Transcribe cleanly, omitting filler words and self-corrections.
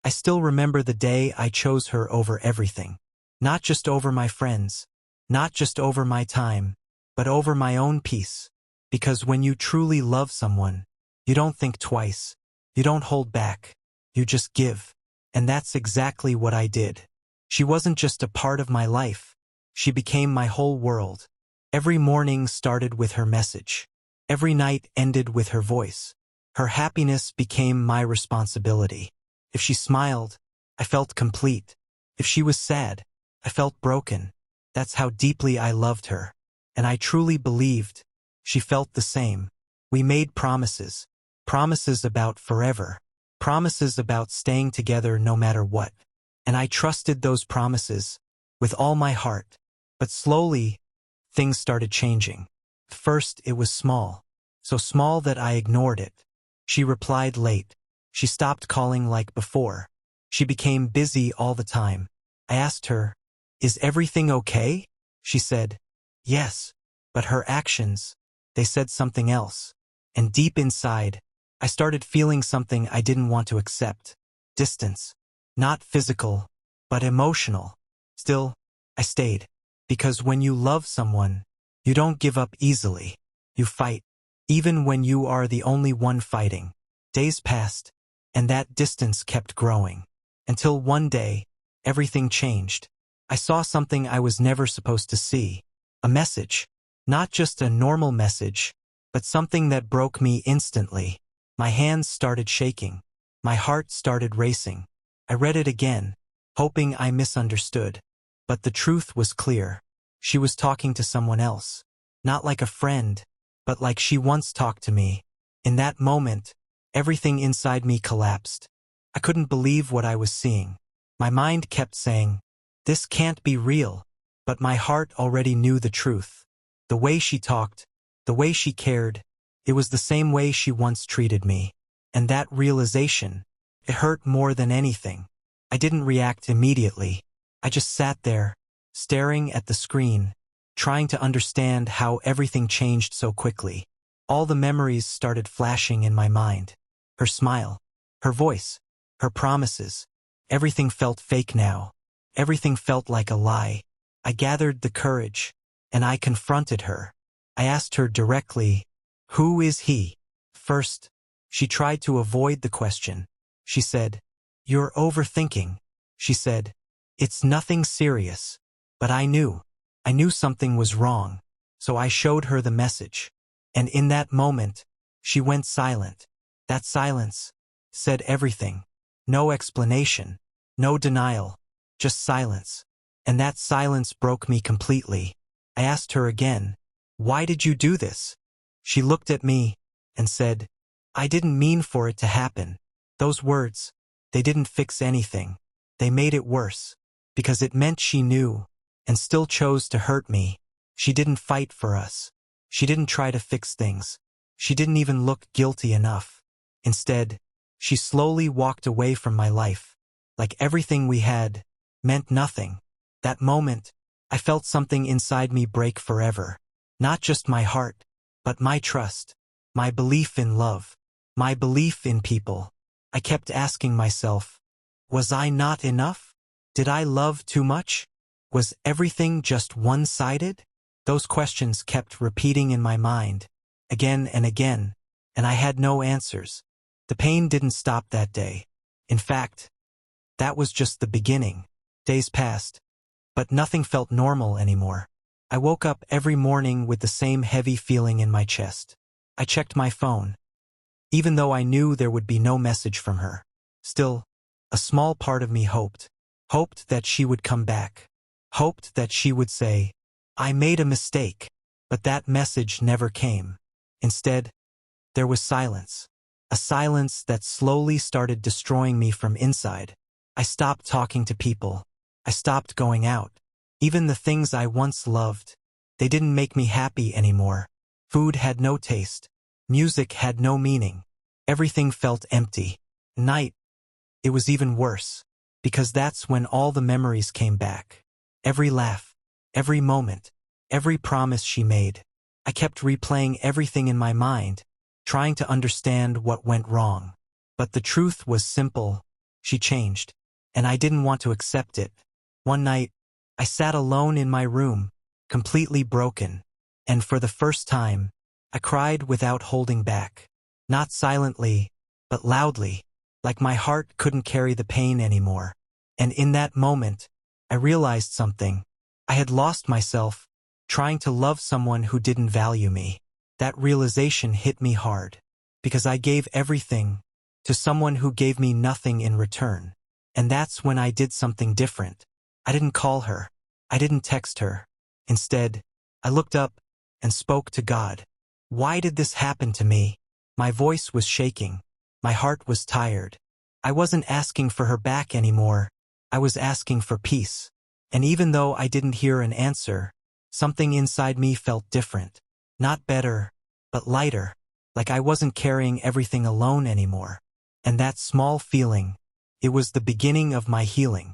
I still remember the day I chose her over everything. Not just over my friends, not just over my time, but over my own peace. Because when you truly love someone, you don't think twice, you don't hold back, you just give. And that's exactly what I did. She wasn't just a part of my life, she became my whole world. Every morning started with her message. Every night ended with her voice. Her happiness became my responsibility. If she smiled, I felt complete. If she was sad, I felt broken. That's how deeply I loved her. And I truly believed she felt the same. We made promises. Promises about forever. Promises about staying together no matter what. And I trusted those promises with all my heart. But slowly, things started changing. First, it was small. So small that I ignored it. She replied late. She stopped calling like before. She became busy all the time. I asked her, "Is everything okay?" She said, "Yes." But her actions, they said something else. And deep inside, I started feeling something I didn't want to accept. Distance. Not physical, but emotional. Still, I stayed. Because when you love someone, you don't give up easily. You fight, even when you are the only one fighting. Days passed, and that distance kept growing. Until one day, everything changed. I saw something I was never supposed to see. A message. Not just a normal message, but something that broke me instantly. My hands started shaking. My heart started racing. I read it again, hoping I misunderstood. But the truth was clear. She was talking to someone else. Not like a friend, but like she once talked to me. In that moment, everything inside me collapsed. I couldn't believe what I was seeing. My mind kept saying, "This can't be real." But my heart already knew the truth. The way she talked, the way she cared, it was the same way she once treated me. And that realization, it hurt more than anything. I didn't react immediately. I just sat there, staring at the screen, trying to understand how everything changed so quickly. All the memories started flashing in my mind. Her smile, her voice, her promises. Everything felt fake now. Everything felt like a lie. I gathered the courage, and I confronted her. I asked her directly, "Who is he?" First, she tried to avoid the question. She said, "You're overthinking." She said, "It's nothing serious." But I knew something was wrong. So I showed her the message. And in that moment, she went silent. That silence said everything. No explanation, no denial, just silence. And that silence broke me completely. I asked her again, "Why did you do this?" She looked at me and said, "I didn't mean for it to happen." Those words, they didn't fix anything. They made it worse. Because it meant she knew and still chose to hurt me. She didn't fight for us. She didn't try to fix things. She didn't even look guilty enough. Instead, she slowly walked away from my life. Like everything we had meant nothing. That moment, I felt something inside me break forever. Not just my heart, but my trust, my belief in love, my belief in people. I kept asking myself, was I not enough? Did I love too much? Was everything just one-sided? Those questions kept repeating in my mind, again and again, and I had no answers. The pain didn't stop that day. In fact, that was just the beginning. Days passed, but nothing felt normal anymore. I woke up every morning with the same heavy feeling in my chest. I checked my phone, even though I knew there would be no message from her. Still, a small part of me hoped that she would come back, hoped that she would say, "I made a mistake." But that message never came. Instead, there was silence. A silence that slowly started destroying me from inside. I stopped talking to people. I stopped going out. Even the things I once loved, they didn't make me happy anymore. Food had no taste. Music had no meaning. Everything felt empty. Night, it was even worse. Because that's when all the memories came back. Every laugh, every moment, every promise she made. I kept replaying everything in my mind, trying to understand what went wrong. But the truth was simple. She changed, and I didn't want to accept it. One night, I sat alone in my room, completely broken, and for the first time, I cried without holding back. Not silently, but loudly, like my heart couldn't carry the pain anymore. And in that moment, I realized something. I had lost myself, trying to love someone who didn't value me. That realization hit me hard, because I gave everything to someone who gave me nothing in return. And that's when I did something different. I didn't call her. I didn't text her. Instead, I looked up and spoke to God. Why did this happen to me? My voice was shaking. My heart was tired. I wasn't asking for her back anymore. I was asking for peace. And even though I didn't hear an answer, something inside me felt different. Not better, but lighter, like I wasn't carrying everything alone anymore. And that small feeling, it was the beginning of my healing.